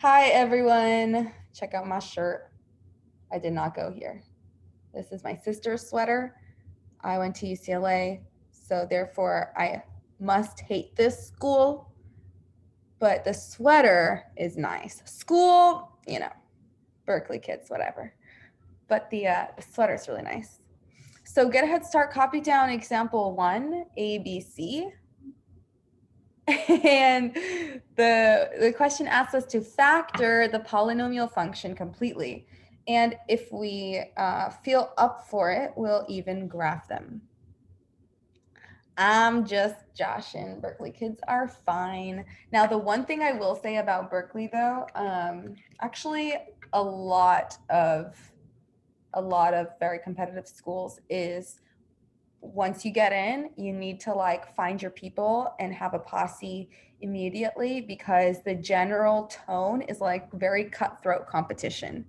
Hi, everyone. Check out my shirt. I did not go here. This is my sister's sweater. I went to UCLA, so therefore I must hate this school, but the sweater is nice. School, Berkeley kids, whatever. But the sweater's really nice. So get a head start, copy down example 1, ABC. And the question asks us to factor the polynomial function completely. And if we feel up for it, we'll even graph them. I'm just joshing. Berkeley kids are fine. Now, the one thing I will say about Berkeley, though, actually a lot of very competitive schools is once you get in, you need to like find your people and have a posse immediately, because the general tone is like very cutthroat competition.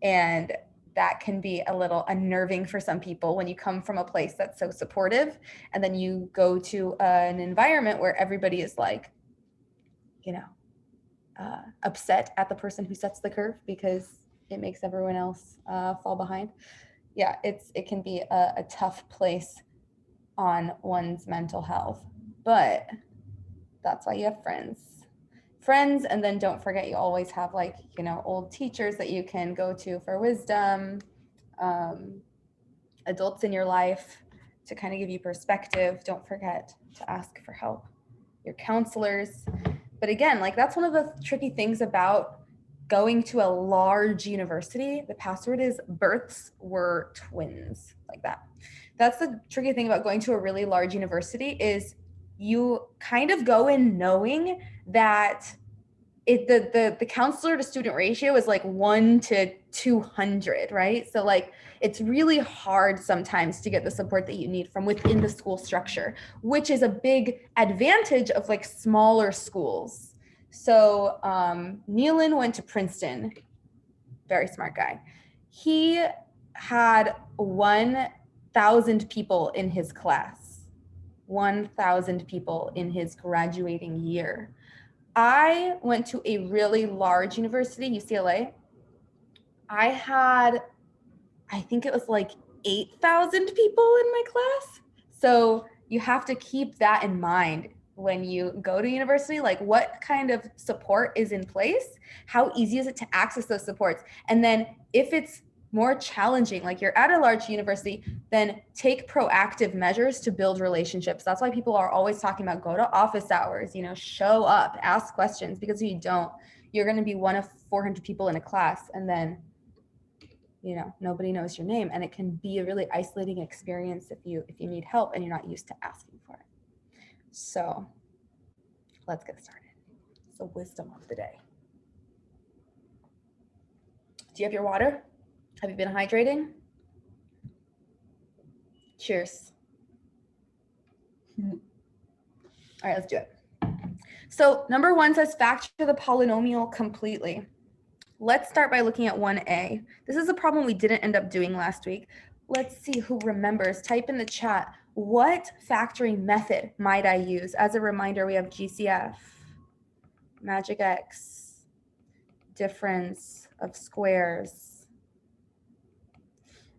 And that can be a little unnerving for some people when you come from a place that's so supportive and then you go to an environment where everybody is like, upset at the person who sets the curve because it makes everyone else fall behind. Yeah, it can be a tough place on one's mental health, but that's why you have friends. And then don't forget, you always have like, old teachers that you can go to for wisdom, adults in your life to kind of give you perspective. Don't forget to ask for help, your counselors. But again, like that's one of the tricky things about going to a large university. The password is births were twins, like that. That's the tricky thing about going to a really large university is you kind of go in knowing that the counselor to student ratio is like 1 to 200, right? So like it's really hard sometimes to get the support that you need from within the school structure, which is a big advantage of like smaller schools. So Nealon went to Princeton, very smart guy. He had 1,000 people in his class, 1,000 people in his graduating year. I went to a really large university, UCLA. I think it was like 8,000 people in my class. So you have to keep that in mind when you go to university, like what kind of support is in place? How easy is it to access those supports? And then if it's more challenging, like you're at a large university, then take proactive measures to build relationships. That's why people are always talking about go to office hours, show up, ask questions, because if you don't, you're going to be one of 400 people in a class, and then nobody knows your name, and it can be a really isolating experience if you need help and you're not used to asking for it. So let's get started. So wisdom of the day. Do you have your water? Have you been hydrating? Cheers. All right, let's do it. So number 1 says factor the polynomial completely. Let's start by looking at 1a. This is a problem we didn't end up doing last week. Let's see who remembers. Type in the chat, what factoring method might I use? As a reminder, we have GCF, magic X, difference of squares.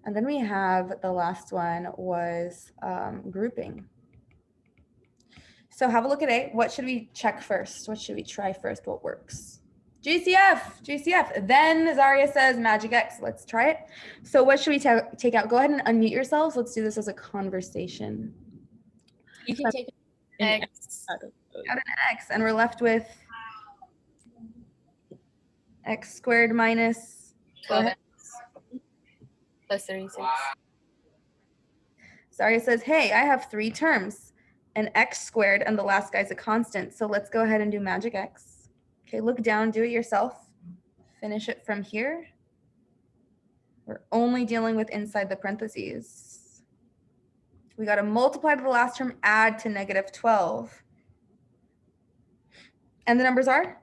And then we have the last one was grouping. So have a look at A. What should we check first? What should we try first? What works? GCF. Then Zaria says magic X. Let's try it. So what should we take out? Go ahead and unmute yourselves. Let's do this as a conversation. You can take an X out an X, and we're left with X squared minus 12X plus 36. Zaria says, hey, I have 3 terms, an X squared, and the last guy's a constant. So let's go ahead and do magic X. Okay, look down, do it yourself. Finish it from here. We're only dealing with inside the parentheses. We got to multiply to the last term, add to negative 12. And the numbers are?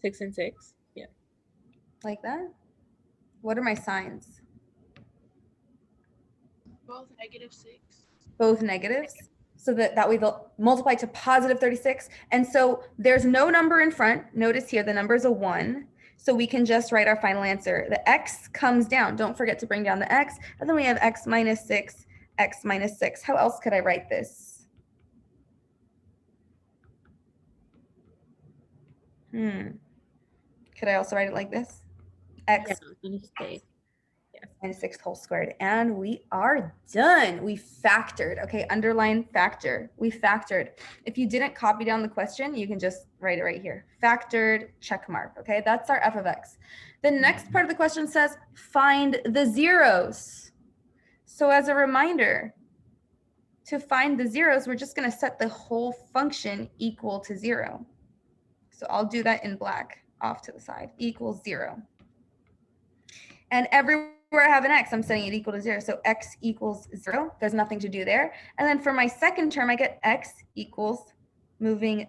Six and 6, yeah. Like that? What are my signs? Both -6. Both negatives? So that way they'll multiply to positive 36. And so there's no number in front. Notice here, the number is a 1. So we can just write our final answer. The x comes down. Don't forget to bring down the x. And then we have x minus 6, x minus 6. How else could I write this? Could I also write it like this? X minus 6 whole squared. And we are done. We factored. Okay, underline factor. We factored. If you didn't copy down the question, you can just write it right here. Factored, check mark. Okay, that's our f of x. The next part of the question says find the zeros. So as a reminder, to find the zeros, we're just going to set the whole function equal to 0. So I'll do that in black off to the side, equals 0. And everywhere I have an x, I'm setting it equal to 0. So x equals 0. There's nothing to do there. And then for my second term, I get x equals moving,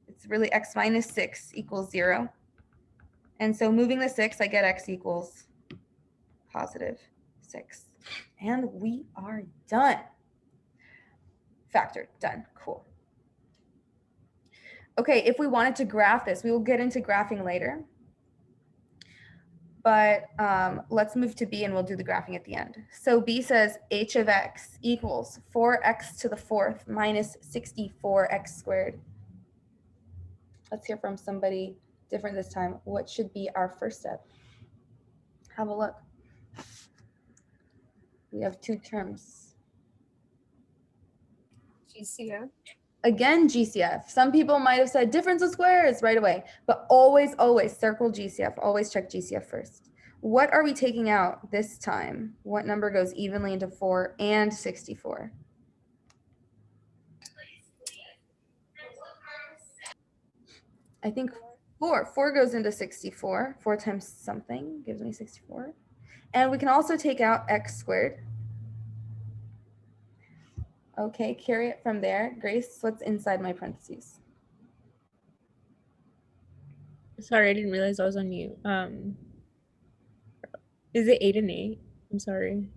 it's really x minus 6 equals 0. And so moving the 6, I get x equals positive 6. And we are done. Factored, done, cool. Okay, if we wanted to graph this, we will get into graphing later. But let's move to B and we'll do the graphing at the end. So B says h of x equals 4x to the 4th minus 64x squared. Let's hear from somebody different this time. What should be our first step? Have a look. We have 2 terms. GCF. Again, GCF. Some people might have said difference of squares right away, but always, always circle GCF. Always check GCF first. What are we taking out this time? What number goes evenly into 4 and 64? I think 4. 4 goes into 64. 4 times something gives me 64. And we can also take out x squared. Okay, carry it from there. Grace, what's inside my parentheses? Sorry, I didn't realize I was on mute. Is it 8 and 8? I'm sorry.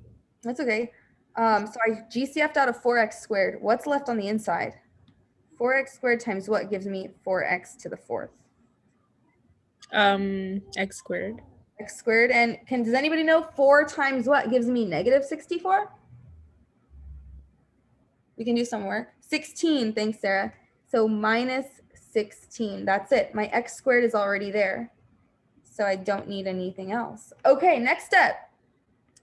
That's okay. So I GCF'd out of 4x squared. What's left on the inside? 4x squared times what gives me 4x to the 4th? X squared. X squared. And does anybody know 4 times what gives me negative 64? We can do some work. 16, thanks, Sarah. So minus 16, that's it. My x squared is already there. So I don't need anything else. Okay, next step.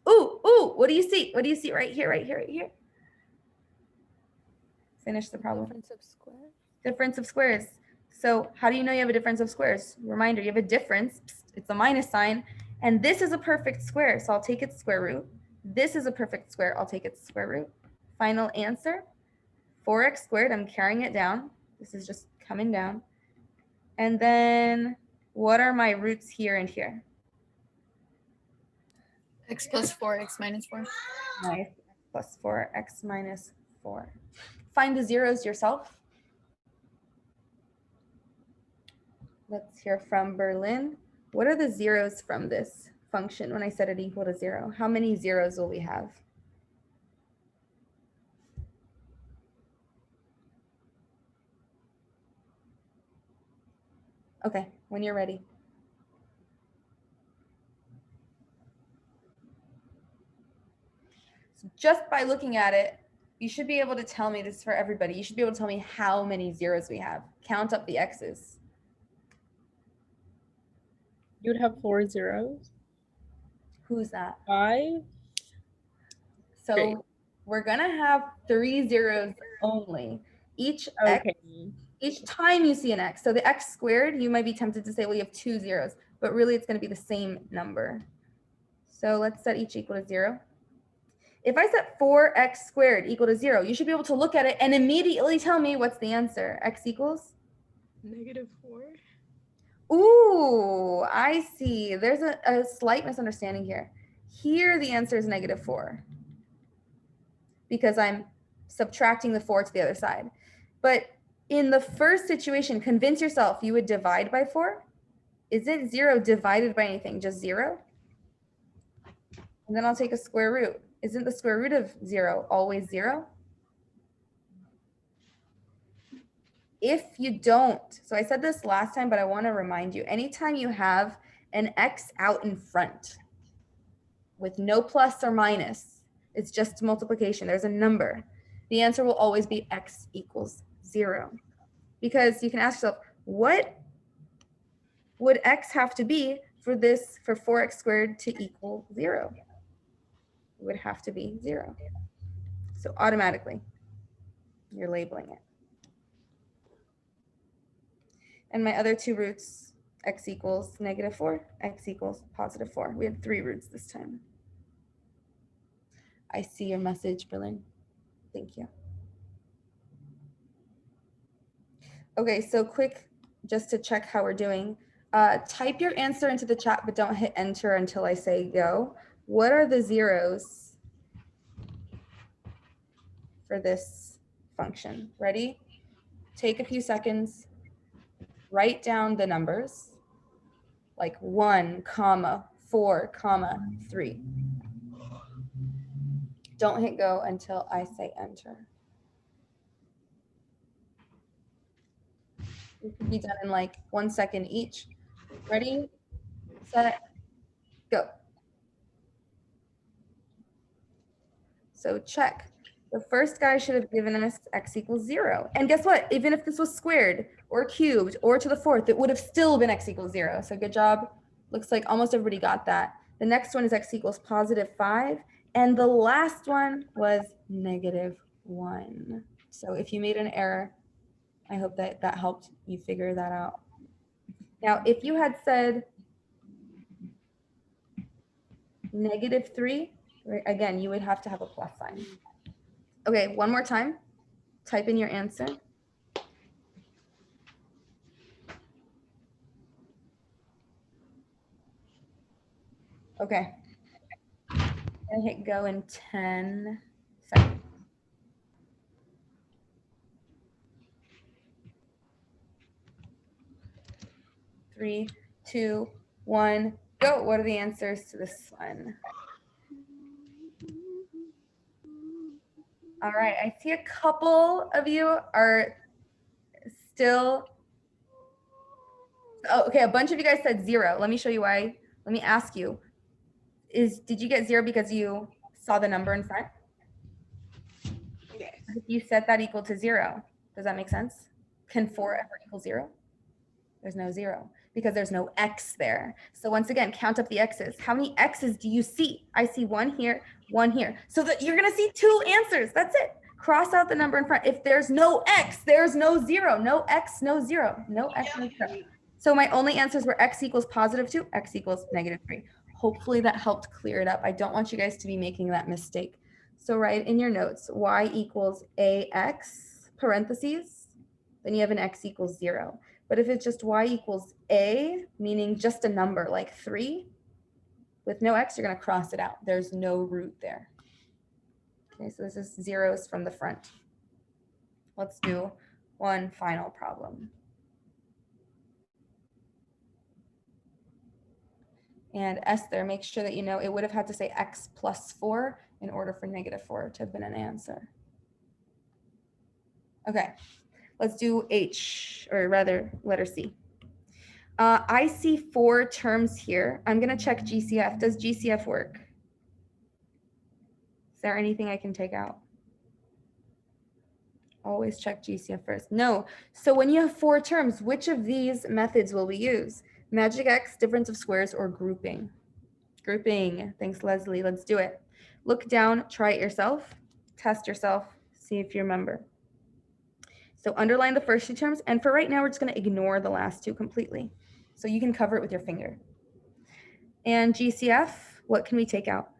Ooh, what do you see? What do you see right here, right here, right here? Finish the problem. Difference of squares. Difference of squares. So how do you know you have a difference of squares? Reminder, you have a difference. It's a minus sign. And this is a perfect square, so I'll take its square root. This is a perfect square. I'll take its square root. Final answer, 4x squared. I'm carrying it down. This is just coming down. And then what are my roots here and here? X plus 4, x minus 4. Nice. Plus 4, x minus 4. Find the zeros yourself. Let's hear from Berlin. What are the zeros from this function when I set it equal to 0? How many zeros will we have? Okay, when you're ready. So just by looking at it, you should be able to tell me, this is for everybody, you should be able to tell me how many zeros we have. Count up the x's. You would have 4 zeros. Who's that? 5. So Great. we're gonna have 3 zeros only. Each Okay. each time you see an x. So the x squared, you might be tempted to say, well, you have 2 zeros, but really it's gonna be the same number. So let's set each equal to 0. If I set 4x squared equal to 0, you should be able to look at it and immediately tell me what's the answer. X equals? -4. Ooh, I see. There's a slight misunderstanding here. Here, the answer is -4 because I'm subtracting the 4 to the other side. But in the first situation, convince yourself you would divide by 4. Is it 0 divided by anything? Just 0? And then I'll take a square root. Isn't the square root of 0 always 0? If you don't, so I said this last time, but I want to remind you, anytime you have an x out in front with no plus or minus, it's just multiplication, there's a number, the answer will always be x equals 0. Because you can ask yourself, what would x have to be for 4x squared to equal 0? It would have to be 0. So automatically, you're labeling it. And my other two roots, x equals -4, x equals +4. We had 3 roots this time. I see your message, Berlin. Thank you. Okay, so quick, just to check how we're doing. Type your answer into the chat, but don't hit enter until I say go. What are the zeros for this function? Ready? Take a few seconds. Write down the numbers, like 1, 4, 3. Don't hit go until I say enter. It could be done in like 1 second each. Ready, set, go. So check. The first guy should have given us x equals 0. And guess what? Even if this was squared or cubed or to the 4th, it would have still been x equals 0. So good job. Looks like almost everybody got that. The next one is x equals +5. And the last one was -1. So if you made an error, I hope that that helped you figure that out. Now, if you had said -3, right, again, you would have to have a plus sign. Okay, one more time. Type in your answer. Okay. I'm gonna hit go in 10 seconds. Three, 2, 1, go. What are the answers to this one? All right, I see a couple of you are still, oh, okay, a bunch of you guys said 0. Let me show you why. Let me ask you, did you get 0 because you saw the number in front? Yes. If you set that equal to 0, does that make sense? Can 4 ever equal 0? There's no 0 because there's no x there. So once again, count up the x's. How many x's do you see? I see 1 here, 1 here. So that you're gonna see 2 answers. That's it. Cross out the number in front. If there's no x, there's no 0. No x, no 0. No x, no 0. So my only answers were x equals +2, x equals -3. Hopefully that helped clear it up. I don't want you guys to be making that mistake. So write in your notes, y equals ax, parentheses, then you have an x equals 0. But if it's just y equals a, meaning just a number like 3, with no x, you're going to cross it out. There's no root there. Okay, so this is zeros from the front. Let's do one final problem. And Esther, make sure that you know it would have had to say x plus 4 in order for -4 to have been an answer. Okay, let's do H, or rather letter C. I see 4 terms here. I'm going to check GCF. Does GCF work? Is there anything I can take out? Always check GCF first. No. So when you have 4 terms, which of these methods will we use? Magic X, difference of squares, or grouping? Grouping. Thanks, Leslie. Let's do it. Look down, try it yourself, test yourself, see if you remember. So underline the first 2 terms, and for right now, we're just going to ignore the last 2 completely. So you can cover it with your finger. And GCF, what can we take out?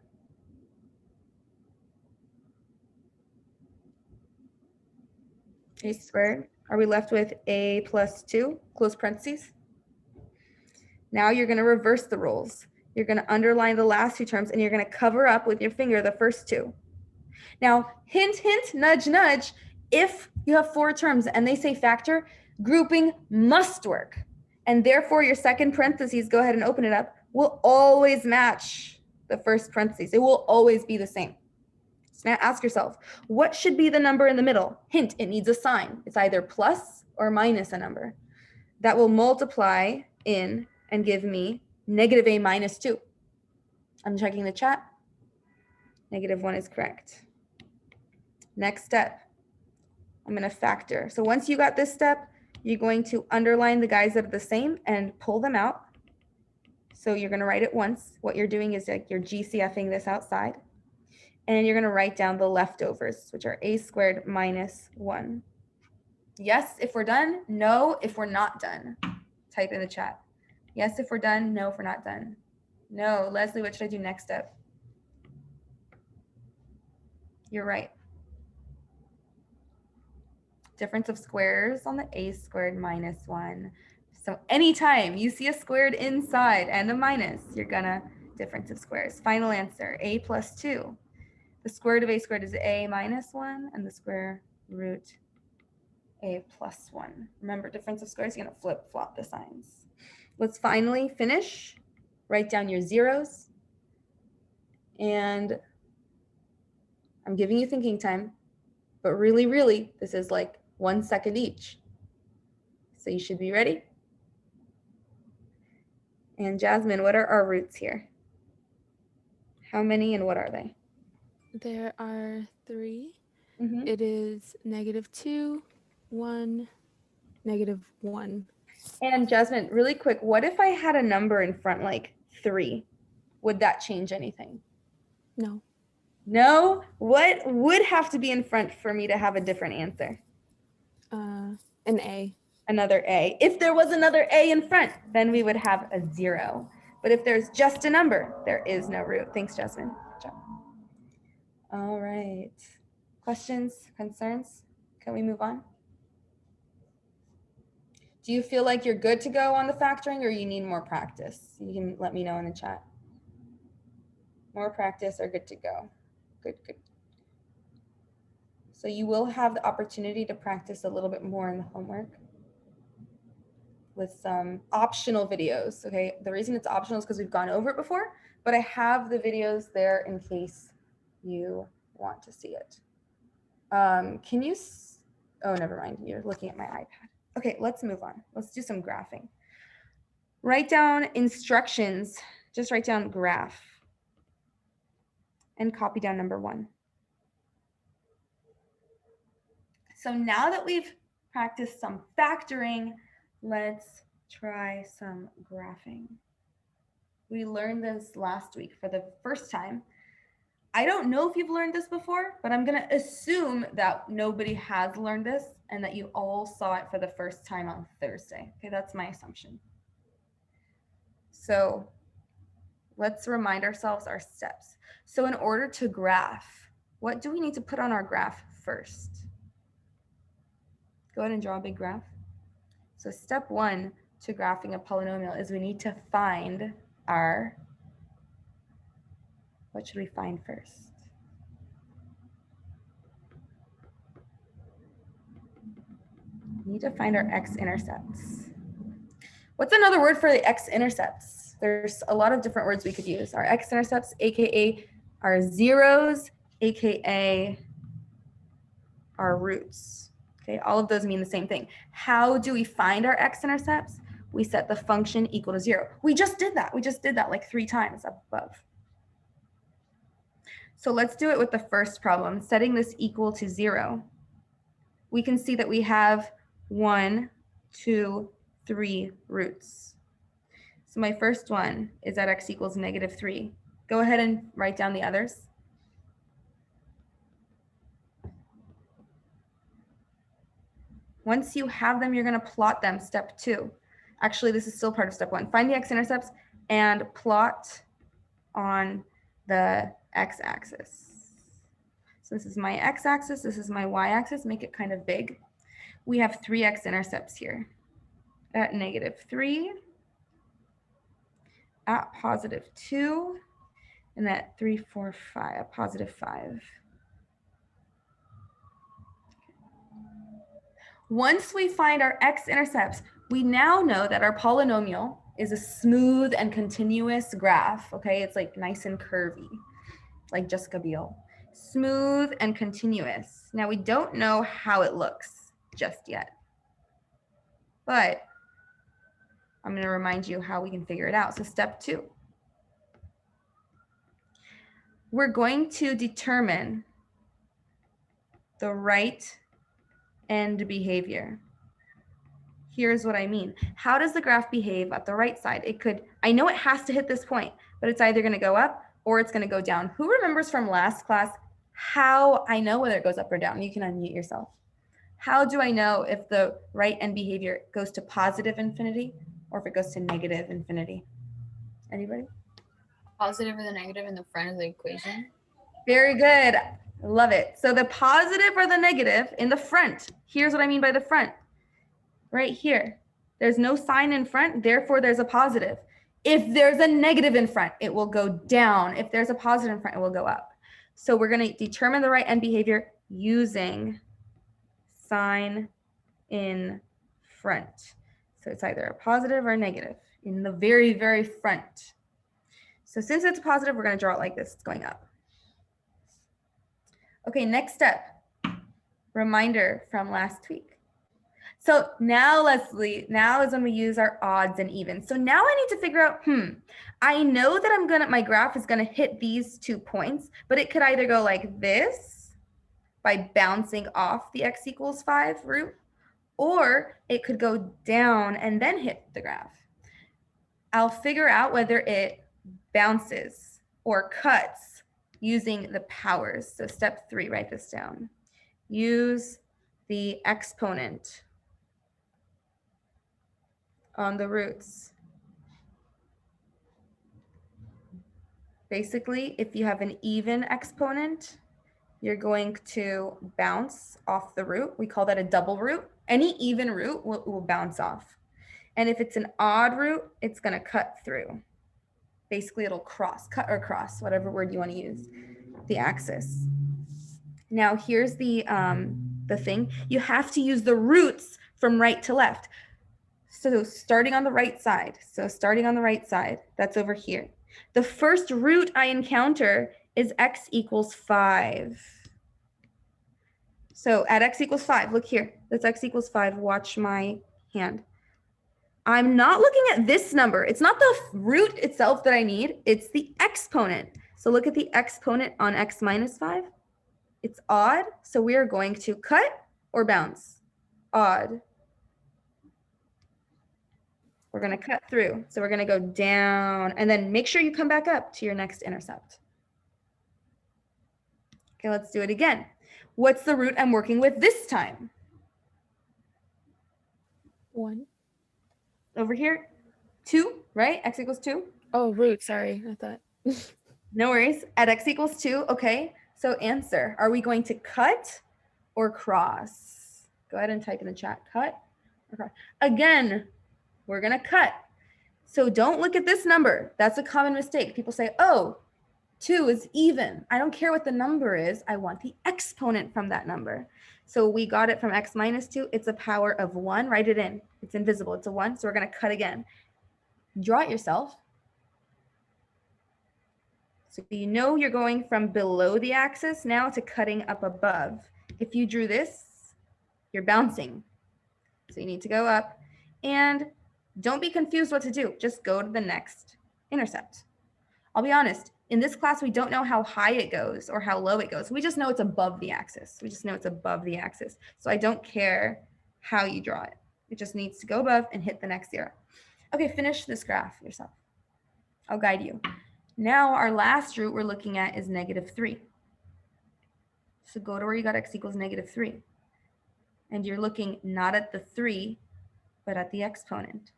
A squared. Are we left with a plus 2, close parentheses? Now you're going to reverse the roles. You're going to underline the last 2 terms, and you're going to cover up with your finger the first 2. Now, hint, hint, nudge, nudge, if you have 4 terms and they say factor, grouping must work. And therefore, your second parentheses, go ahead and open it up, will always match the first parentheses. It will always be the same. So now ask yourself, what should be the number in the middle? Hint, it needs a sign. It's either plus or minus a number that will multiply in and give me negative a minus 2. I'm checking the chat. Negative 1 is correct. Next step, I'm going to factor. So once you got this step, you're going to underline the guys that are the same and pull them out. So you're going to write it once. What you're doing is like you're GCFing this outside. And you're going to write down the leftovers, which are a squared minus 1. Yes, if we're done. No, if we're not done. Type in the chat. Yes, if we're done. No, if we're not done. No, Leslie, what should I do next step? You're right. Difference of squares on the a squared minus 1. So anytime you see a squared inside and a minus, you're gonna difference of squares. Final answer, a plus 2. The square root of a squared is a minus 1, and the square root a plus 1. Remember, difference of squares, you're gonna flip-flop the signs. Let's finally finish. Write down your zeros. And I'm giving you thinking time, but really, this is like 1 second each. So you should be ready. And Jasmine, what are our roots here? How many and what are they? There are 3. Mm-hmm. It is -2, 1, -1. And Jasmine, really quick, what if I had a number in front like 3? Would that change anything? No. No? What would have to be in front for me to have a different answer? An A. Another A. If there was another A in front, then we would have a 0. But if there's just a number, there is no root. Thanks, Jasmine. Good job. All right. Questions, concerns? Can we move on? Do you feel like you're good to go on the factoring or you need more practice? You can let me know in the chat. More practice or good to go? Good. So you will have the opportunity to practice a little bit more in the homework with some optional videos, okay? The reason it's optional is because we've gone over it before, but I have the videos there in case you want to see it. Can you, oh, never mind, you're looking at my iPad. Okay, let's move on. Let's do some graphing. Write down instructions, just write down graph and copy down number 1. So now that we've practiced some factoring, let's try some graphing. We learned this last week for the first time. I don't know if you've learned this before, but I'm gonna assume that nobody has learned this and that you all saw it for the first time on Thursday. Okay, that's my assumption. So let's remind ourselves our steps. So in order to graph, what do we need to put on our graph first? Go ahead and draw a big graph. So step 1 to graphing a polynomial is we need to find our, what should we find first? We need to find our x-intercepts. What's another word for the x-intercepts? There's a lot of different words we could use. Our x-intercepts, AKA our zeros, AKA our roots. Okay, all of those mean the same thing. How do we find our x-intercepts? We set the function equal to 0. We just did that. We just did that like 3 times up above. So let's do it with the first problem, setting this equal to 0. We can see that we have 1, 2, 3 roots. So my first one is that x equals -3. Go ahead and write down the others. Once you have them, you're going to plot them, step 2. Actually, this is still part of step 1. Find the x-intercepts and plot on the x-axis. So this is my x-axis, this is my y-axis, make it kind of big. We have 3 x-intercepts here. At -3, at +2, and at 3, 4, 5, +5. Once we find our x-intercepts, we now know that our polynomial is a smooth and continuous graph, okay? It's like nice and curvy, like Jessica Biel. Smooth and continuous. Now we don't know how it looks just yet. but I'm going to remind you how we can figure it out. So step 2. We're going to determine the right end behavior. Here's what I mean. How does the graph behave at the right side? It could, I know it has to hit this point, but it's either going to go up or it's going to go down. Who remembers from last class how I know whether it goes up or down? You can unmute yourself. How do I know if the right end behavior goes to positive infinity or if it goes to negative infinity? Anybody? Positive or the negative in the front of the equation. Very good. Love it. So the positive or the negative in the front. Here's what I mean by the front. Right here. There's no sign in front, therefore there's a positive. If there's a negative in front, it will go down. If there's a positive in front, it will go up. So we're going to determine the right end behavior using sign in front. So it's either a positive or a negative in the very, very front. So since it's positive, we're going to draw it like this. It's going up. Okay, next step. Reminder from last week. So now, Leslie, now is when we use our odds and evens. So now I need to figure out, I know that my graph is going to hit these 2 points, but it could either go like this by bouncing off the x equals 5 root, or it could go down and then hit the graph. I'll figure out whether it bounces or cuts using the powers. So step 3, write this down. Use the exponent on the roots. Basically, if you have an even exponent, you're going to bounce off the root. We call that a double root. Any even root will bounce off. And if it's an odd root, it's going to cut through. Basically, it'll cut or cross, whatever word you want to use, the axis. Now, here's the thing. You have to use the roots from right to left. So starting on the right side. That's over here. The first root I encounter is x equals 5. So at x equals 5, look here. That's x equals 5. Watch my hand. I'm not looking at this number. It's not the root itself that I need. It's the exponent. So look at the exponent on x minus 5. It's odd. So we are going to cut or bounce. Odd. We're going to cut through. So we're going to go down and then make sure you come back up to your next intercept. Okay, let's do it again. What's the root I'm working with this time? 1. Over here, 2, right? X equals 2. Oh, root, sorry. I thought. No worries. At x equals 2, okay. So answer, are we going to cut or cross? Go ahead and type in the chat, cut or cross. Again, we're going to cut. So don't look at this number. That's a common mistake. People say, oh, 2 is even. I don't care what the number is. I want the exponent from that number. So we got it from x minus 2. It's a power of 1. Write it in. It's invisible. It's a 1. So we're going to cut again. Draw it yourself. So you know you're going from below the axis now to cutting up above. If you drew this, you're bouncing. So you need to go up. And don't be confused what to do. Just go to the next intercept. I'll be honest. In this class, we don't know how high it goes or how low it goes. We just know it's above the axis. So I don't care how you draw it. It just needs to go above and hit the next 0. Okay, finish this graph yourself. I'll guide you. Now our last root we're looking at is -3. So go to where you got x equals -3. And you're looking not at the 3, but at the exponent.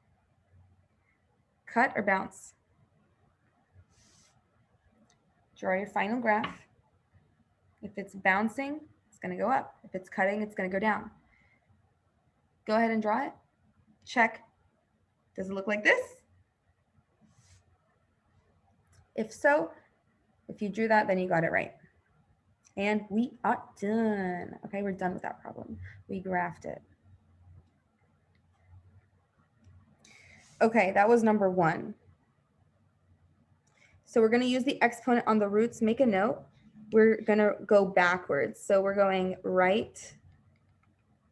Cut or bounce? Draw your final graph. If it's bouncing, it's going to go up. If it's cutting, it's going to go down. Go ahead and draw it. Check. Does it look like this? If so, if you drew that, then you got it right. And we are done. Okay, we're done with that problem. We graphed it. Okay, that was number 1. So we're going to use the exponent on the roots. Make a note. We're going to go backwards. So we're going right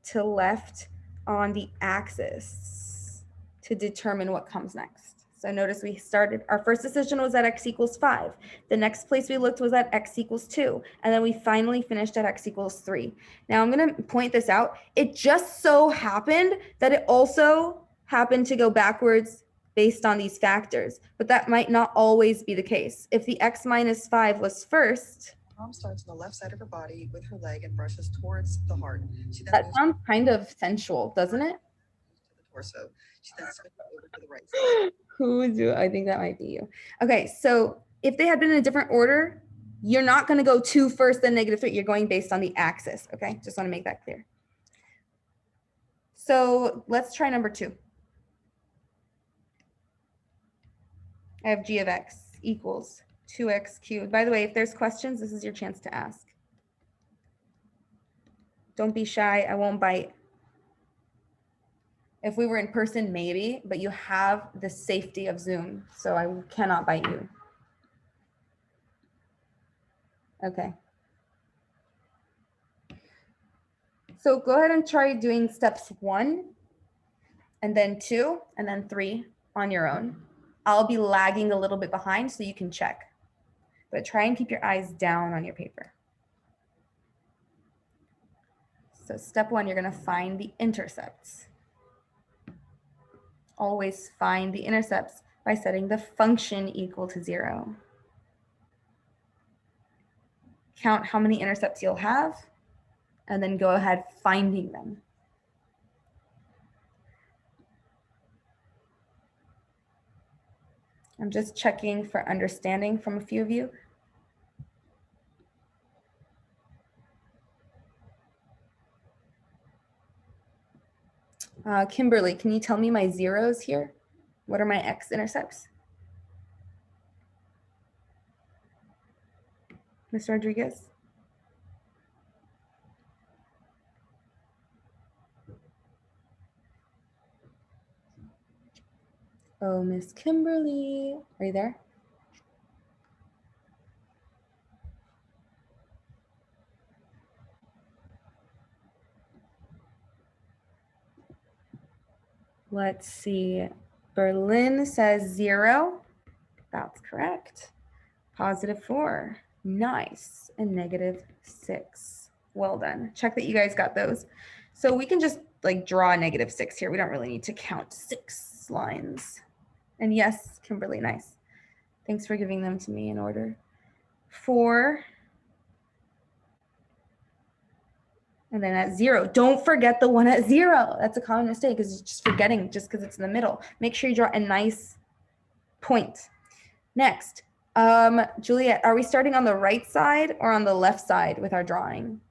to left on the axis to determine what comes next. So notice we started, our first decision was at x equals 5. The next place we looked was at x equals 2. And then we finally finished at x equals 3. Now I'm going to point this out. It just so happened that it also happened to go backwards based on these factors, but that might not always be the case. If the x minus 5 was first, Mom starts on the left side of her body with her leg and brushes towards the heart. She then that moves sounds kind of sensual, doesn't it? to the torso. She then switches over to the right side. I think that might be you. Okay, so if they had been in a different order, you're not going to go 2 first, then -3. You're going based on the axis. Okay, just want to make that clear. So let's try number 2. I have g of x equals 2x cubed. By the way, if there's questions, this is your chance to ask. Don't be shy. I won't bite. If we were in person, maybe, but you have the safety of Zoom, so I cannot bite you. Okay. So go ahead and try doing steps 1, and then 2, and then 3 on your own. I'll be lagging a little bit behind so you can check, but try and keep your eyes down on your paper. So step 1, you're going to find the intercepts. Always find the intercepts by setting the function equal to 0. Count how many intercepts you'll have, and then go ahead finding them. I'm just checking for understanding from a few of you. Kimberly, can you tell me my zeros here? What are my x-intercepts? Ms. Rodriguez? Oh, Miss Kimberly, are you there? Let's see. Berlin says 0. That's correct. +4. Nice. And -6. Well done. Check that you guys got those. So we can just like draw a -6 here. We don't really need to count 6 lines. And yes, Kimberly, nice. Thanks for giving them to me in order. 4. And then at 0, don't forget the one at 0. That's a common mistake, is just forgetting just because it's in the middle. Make sure you draw a nice point. Next, Juliet, are we starting on the right side or on the left side with our drawing?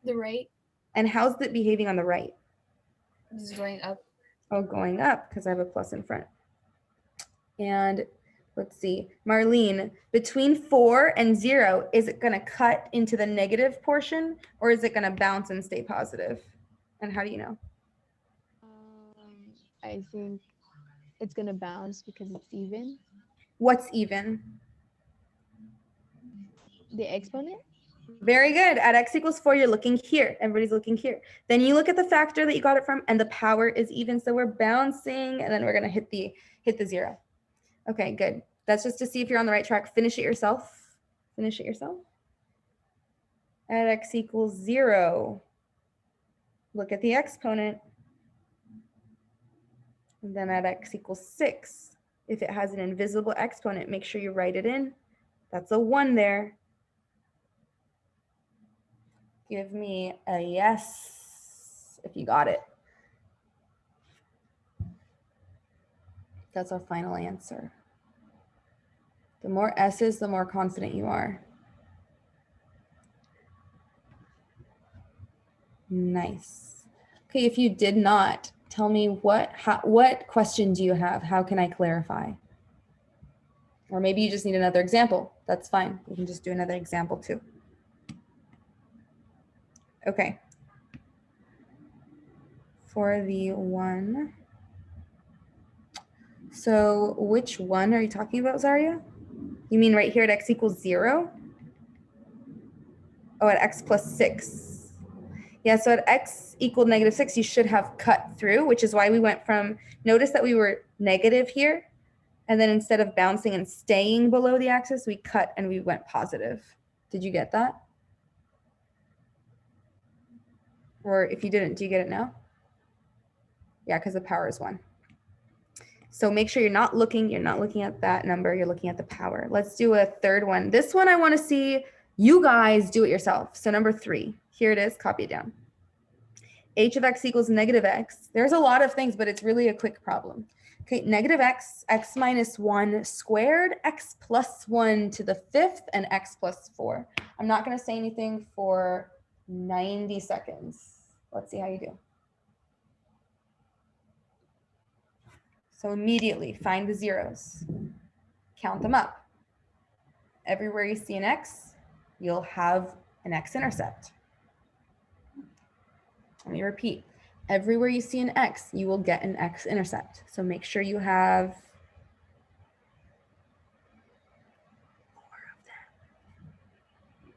The right And how's it behaving on the right? is going up. Oh, going up because I have a plus in front. And let's see, Marlene, between 4 and 0, is it going to cut into the negative portion or is it going to bounce and stay positive? And how do you know? I think it's gonna bounce because it's even. What's even? The exponent? Very good. At x equals 4, you're looking here. Everybody's looking here. Then you look at the factor that you got it from, and the power is even. So we're bouncing, and then we're going to hit the 0. Okay, good. That's just to see if you're on the right track. Finish it yourself. Finish it yourself. At x equals 0, look at the exponent. And then at x equals 6, if it has an invisible exponent, make sure you write it in. That's a 1 there. Give me a yes if you got it. That's our final answer. The more S's, the more confident you are. Nice. Okay, if you did not, tell me what question do you have? How can I clarify? Or maybe you just need another example. That's fine. We can just do another example too. Okay. For the 1. So which one are you talking about, Zaria? You mean right here at x equals 0? Oh, at x plus 6. Yeah, so at x equaled -6, you should have cut through, which is why we went from, notice that we were negative here, and then instead of bouncing and staying below the axis, we cut and we went positive. Did you get that? Or if you didn't, do you get it now? Yeah, because the power is 1. So make sure you're not looking at that number, you're looking at the power. Let's do a third one. This one I want to see you guys do it yourself. So number 3, here it is, copy it down. H of x equals -x. There's a lot of things, but it's really a quick problem. Okay, -x, x minus 1 squared, x plus 1 to the 5th, and x plus 4. I'm not going to say anything for 90 seconds. Let's see how you do. So immediately find the zeros, count them up. Everywhere you see an x, you'll have an x-intercept. Let me repeat. Everywhere you see an x, you will get an x-intercept. So make sure you have more of them.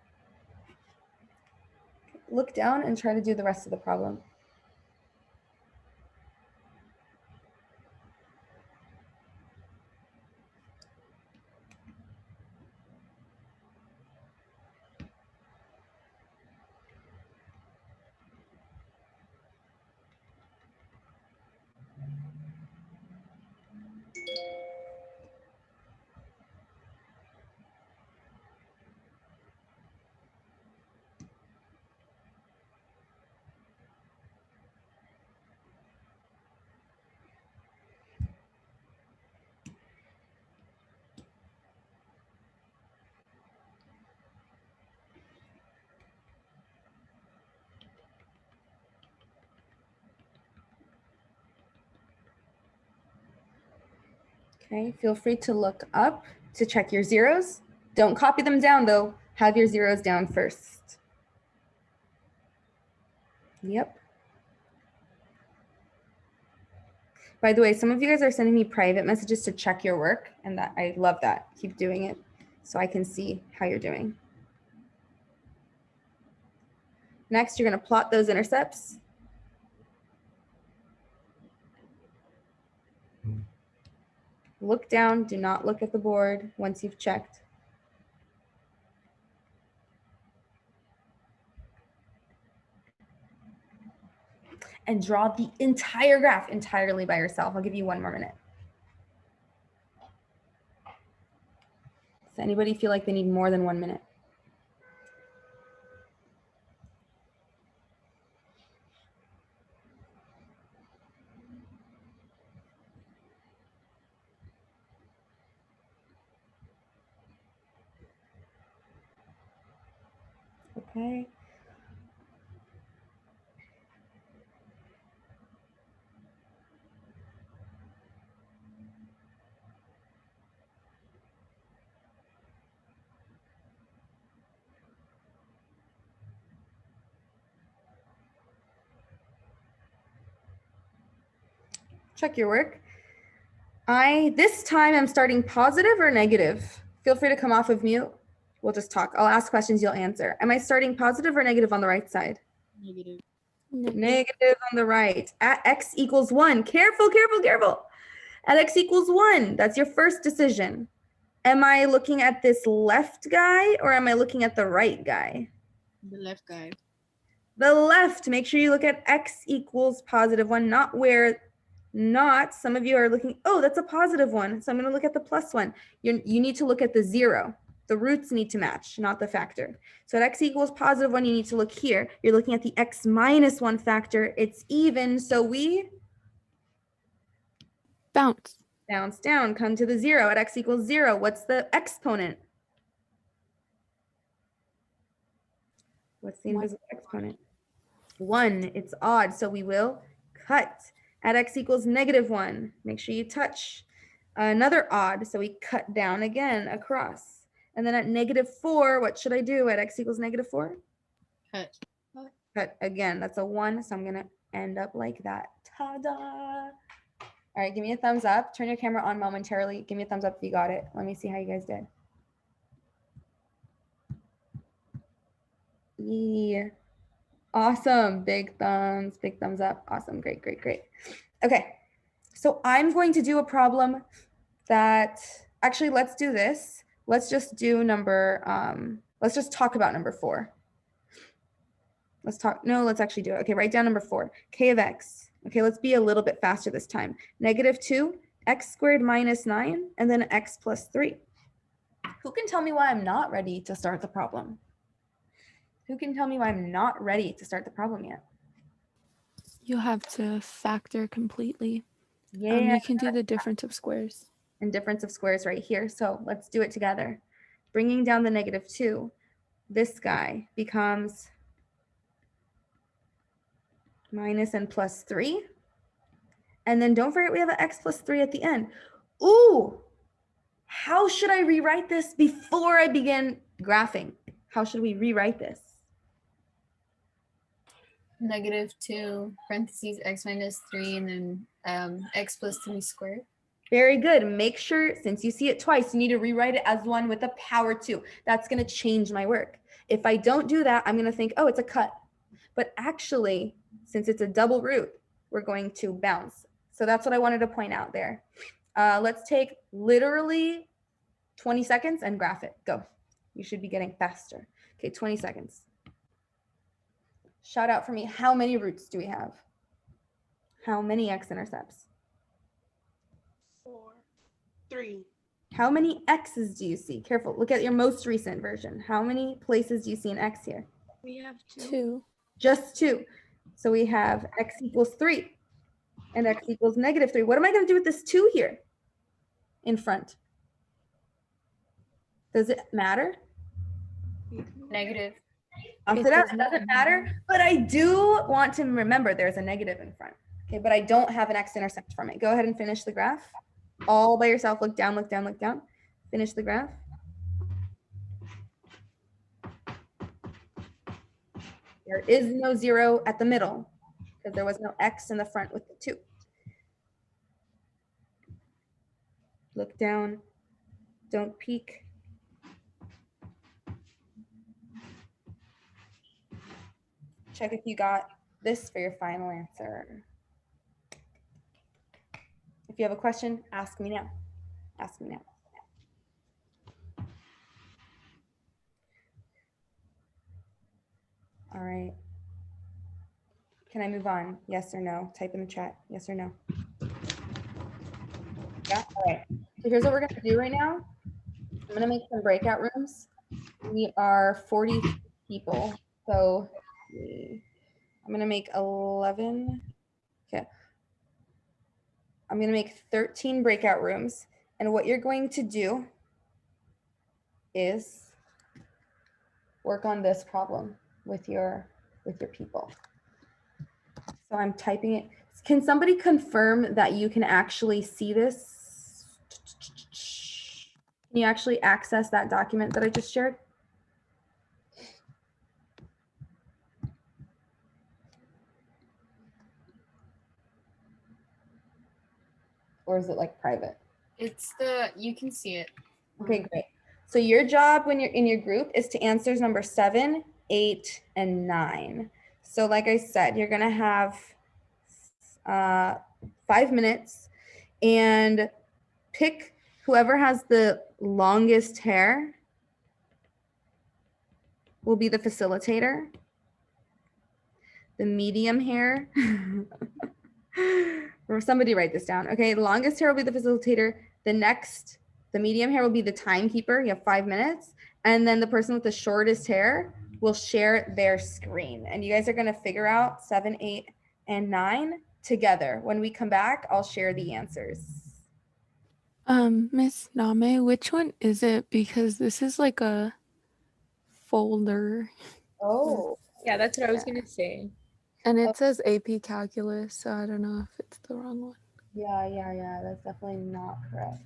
Look down and try to do the rest of the problem. Okay, feel free to look up to check your zeros. Don't copy them down though. Have your zeros down first. Yep. By the way, some of you guys are sending me private messages to check your work, and that I love that. Keep doing it so I can see how you're doing. Next, you're going to plot those intercepts. Look down, do not look at the board once you've checked. And draw the entire graph entirely by yourself. I'll give you 1 more minute. Does anybody feel like they need more than 1 minute? Okay. Check your work. This time I'm starting positive or negative. Feel free to come off of mute. We'll just talk. I'll ask questions, you'll answer. Am I starting positive or negative on the right side? Negative. Negative on the right. At x equals 1. Careful, careful, careful. At x equals 1. That's your first decision. Am I looking at this left guy or am I looking at the right guy? The left guy. The left. Make sure you look at x equals +1, not where not. Some of you are looking, oh, that's a +1. So I'm going to look at the +1. You need to look at the 0. The roots need to match, not the factor. So at x equals +1, you need to look here. You're looking at the x minus 1 factor. It's even. So we Bounce. bounce down, come to the 0 at x equals 0. What's the exponent? What's the invisible exponent? 1. It's odd, so we will cut. At x equals -1, make sure you touch. Another odd, so we cut down again across. And then at -4, what should I do at x equals -4? Cut. Cut again, that's a 1, so I'm going to end up like that. Ta-da! All right, give me a thumbs up. Turn your camera on momentarily. Give me a thumbs up if you got it. Let me see how you guys did. Yeah. Awesome. Big thumbs, big thumbs up. Awesome. Great, great, great. Okay. So I'm going to do a problem that actually, let's do this. Let's just do let's just talk about number 4. Let's actually do it. Okay, write down number 4, k of x. Okay, let's be a little bit faster this time. -2, x squared minus 9, and then x plus 3. Who can tell me why I'm not ready to start the problem? Who can tell me why I'm not ready to start the problem yet? You have to factor completely. Yeah. You can do the difference of squares. And difference of squares right here. So let's do it together. Bringing down the -2, this guy becomes minus and plus 3. And then don't forget we have an x plus 3 at the end. Ooh, how should I rewrite this before I begin graphing? How should we rewrite this? -2 parentheses x minus 3 and then x plus 3 squared. Very good. Make sure, since you see it twice, you need to rewrite it as one with a power 2. That's going to change my work. If I don't do that, I'm going to think, oh, it's a cut. But actually, since it's a double root, we're going to bounce. So that's what I wanted to point out there. Let's take literally 20 seconds and graph it. Go. You should be getting faster. Okay, 20 seconds. Shout out for me. How many roots do we have? How many x-intercepts? 4, 3. How many x's do you see? Careful. Look at your most recent version. How many places do you see an x here? We have 2. 2. Just 2. So we have x equals 3 and x equals -3. What am I going to do with this 2 here in front? Does it matter? Negative. I'll sit out. It doesn't matter, but I do want to remember there's a negative in front. Okay, but I don't have an x-intercept from it. Go ahead and finish the graph. All by yourself. Look down, look down, look down. Finish the graph. There is no 0 at the middle because there was no x in the front with the 2. Look down. Don't peek. Check if you got this for your final answer. If you have a question, ask me now. Ask me now. All right. Can I move on? Yes or no? Type in the chat. Yes or no? Yeah. All right. So here's what we're going to do right now. I'm going to make some breakout rooms. We are 40 people. So I'm going to make 11. Okay. I'm going to make 13 breakout rooms. And what you're going to do is work on this problem with your people. So I'm typing it. Can somebody confirm that you can actually see this? Can you actually access that document that I just shared? Or is it like private? You can see it. Okay, great. So your job when you're in your group is to answers number 7, 8, and 9. So like I said, you're gonna have 5 minutes and pick whoever has the longest hair will be the facilitator. The medium hair, or somebody write this down. Okay, the longest hair will be the facilitator. The medium hair will be the timekeeper. You have 5 minutes. And then the person with the shortest hair will share their screen. And you guys are going to figure out 7, 8, and 9 together. When we come back, I'll share the answers. Miss Name, which one is it? Because this is like a folder. Oh. Yeah, that's what I was going to say. And it says AP Calculus, so I don't know if it's the wrong one. Yeah. That's definitely not correct.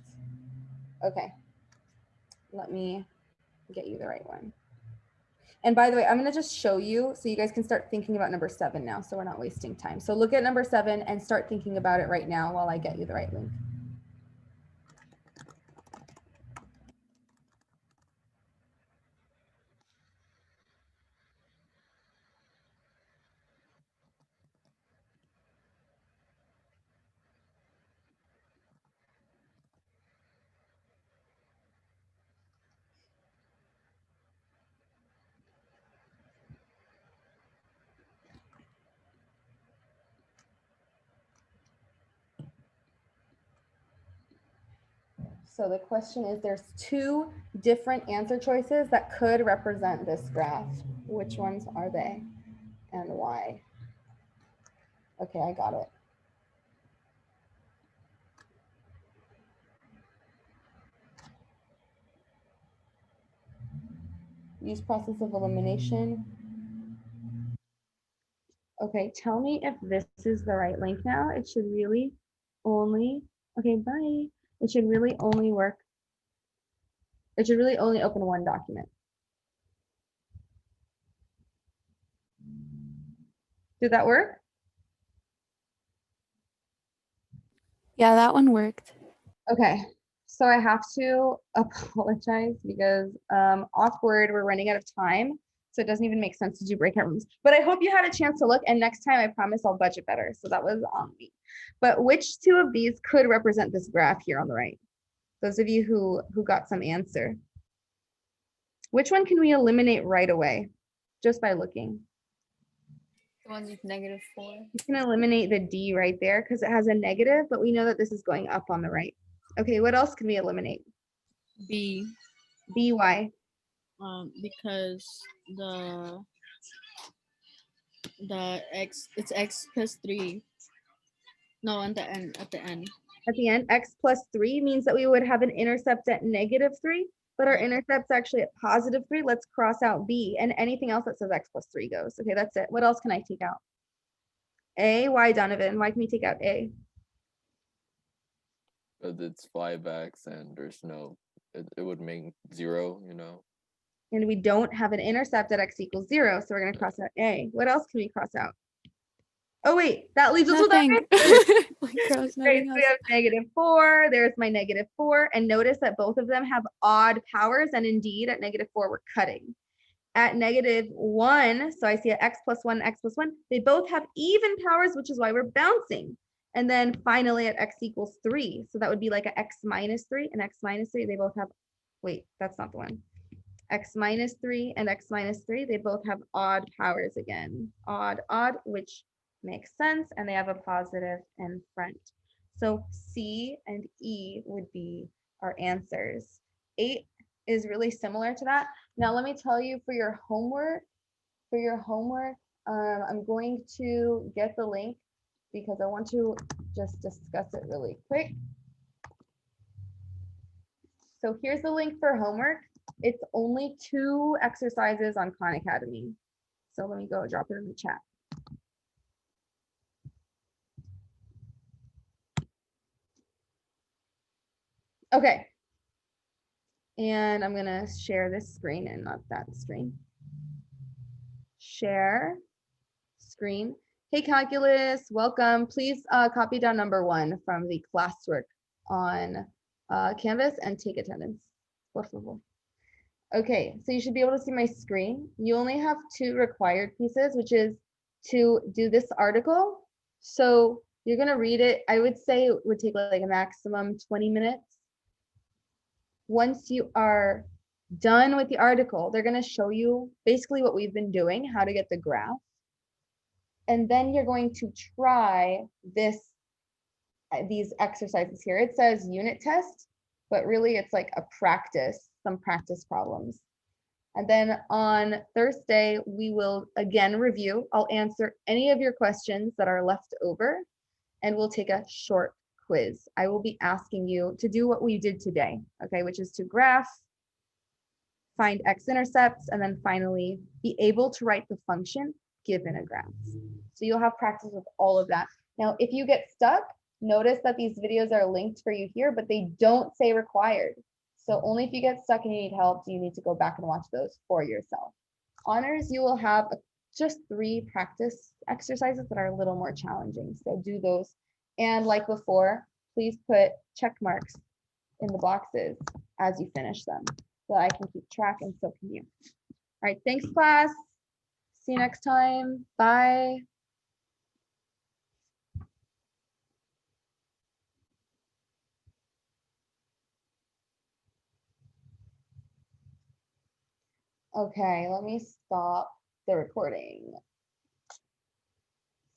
Okay. Let me get you the right one. And by the way, I'm going to just show you so you guys can start thinking about number 7 now, so we're not wasting time. So look at number 7 and start thinking about it right now while I get you the right link. So the question is, there's two different answer choices that could represent this graph. Which ones are they and why? Okay, I got it. Use process of elimination. Okay, tell me if this is the right link now. It should really only, okay, bye. It should really only work. It should really only open one document. Did that work? Yeah, that one worked. Okay, so I have to apologize because awkward, we're running out of time. So it doesn't even make sense to do breakout rooms. But I hope you had a chance to look, and next time I promise I'll budget better. So that was on me. But which two of these could represent this graph here on the right? Those of you who got some answer. Which one can we eliminate right away just by looking? The one with -4. You can eliminate the D right there because it has a negative, but we know that this is going up on the right. Okay, what else can we eliminate? B, B, why? because the x, it's x plus 3. No, at the end. At the end, x plus 3 means that we would have an intercept at -3, but our Yeah. intercept's actually at +3. Let's cross out B, and anything else that says x plus 3 goes. Okay, that's it. What else can I take out? A, why, Donovan? Why can we take out A? But it's 5x and there's no, it would make 0, you know. And we don't have an intercept at x equals 0, so we're going to cross out A. What else can we cross out? Oh, wait, that leaves us with Nothing. that. Like, cross Right, nothing so we else. have -4. There's my -4. And notice that both of them have odd powers. And indeed, at -4, we're cutting. At -1, so I see a x plus 1, x plus 1. They both have even powers, which is why we're bouncing. And then finally at x equals 3. So that would be like a x minus 3 and x minus 3. They both have, wait, that's not the one. X minus 3 and x minus 3. They both have odd powers again. Odd, odd, which makes sense. And they have a positive in front. So C and E would be our answers. 8 is really similar to that. Now let me tell you for your homework, I'm going to get the link because I want to just discuss it really quick. So here's the link for homework. It's only 2 exercises on Khan Academy. So let me go drop it in the chat. Okay. And I'm gonna share this screen and not that screen. Share screen. Hey, calculus, welcome. Please copy down number 1 from the classwork on Canvas and take attendance. Por favor. Okay, so you should be able to see my screen. You only have 2 required pieces, which is to do this article. So you're gonna read it. I would say it would take like a maximum 20 minutes. Once you are done with the article, they're gonna show you basically what we've been doing, how to get the graph. And then you're going to try these exercises here. It says unit test, but really it's like a practice, some practice problems. And then on Thursday, we will again review. I'll answer any of your questions that are left over, and we'll take a short quiz. I will be asking you to do what we did today, okay, which is to graph, find x-intercepts, and then finally be able to write the function given a graph. So you'll have practice with all of that. Now, if you get stuck, notice that these videos are linked for you here, but they don't say required. So only if you get stuck and you need help, do you need to go back and watch those for yourself. Honors, you will have just 3 practice exercises that are a little more challenging. So do those. And like before, please put check marks in the boxes as you finish them so I can keep track and so can you. All right, thanks class. See you next time. Bye. Okay, let me stop the recording.